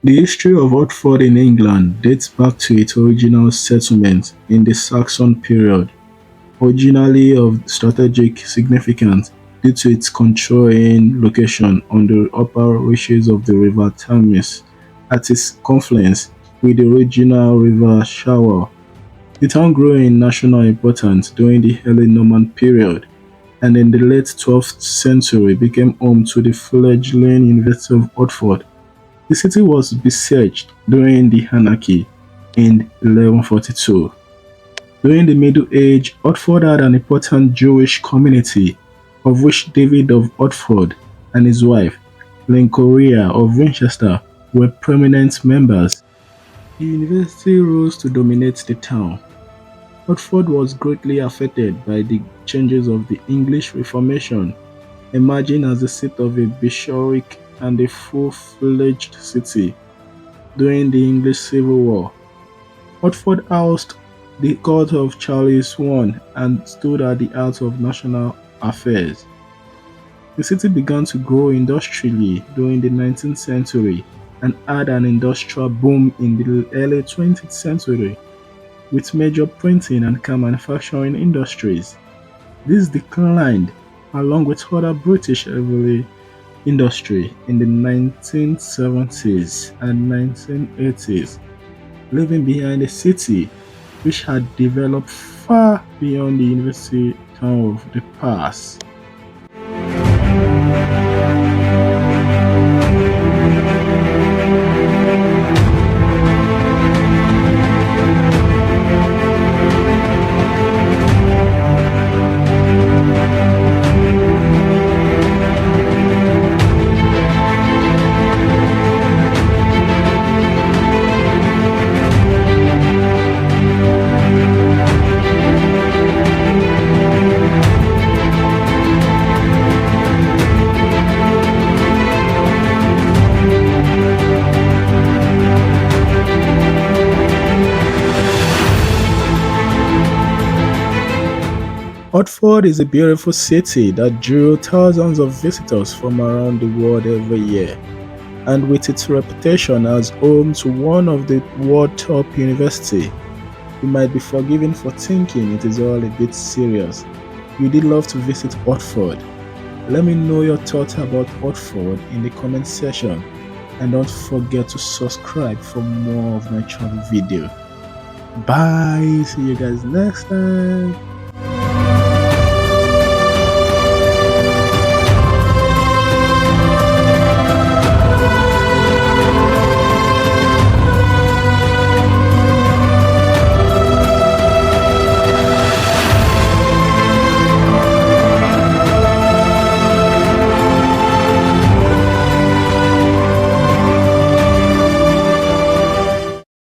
The history of Watford in England dates back to its original settlement in the Saxon period, originally of strategic significance due to its controlling location on the upper reaches of the River Thames at its confluence with the regional River Shower. The town grew in national importance during the early Norman period, and in the late 12th century became home to the fledgling University of Oxford. The city was besieged during the Anarchy in 1142. During the Middle Age, Oxford had an important Jewish community, of which David of Oxford and his wife, Glencorea of Winchester, were prominent members. The university rose to dominate the town. Oxford was greatly affected by the changes of the English Reformation, emerging as the seat of a bishopric and a full-fledged city during the English Civil War. Oxford housed the court of Charles I and stood at the heart of national affairs. The city began to grow industrially during the 19th century and had an industrial boom in the early 20th century, with major printing and car manufacturing industries. This declined along with other British heavy industry in the 1970s and 1980s, leaving behind a city which had developed far beyond the university town of the past. Oxford is a beautiful city that drew thousands of visitors from around the world every year, and with its reputation as home to one of the world's top universities, you might be forgiven for thinking it is all a bit serious. You did love to visit Oxford. Let me know your thoughts about Oxford in the comment section, and don't forget to subscribe for more of my travel video. Bye, see you guys next time.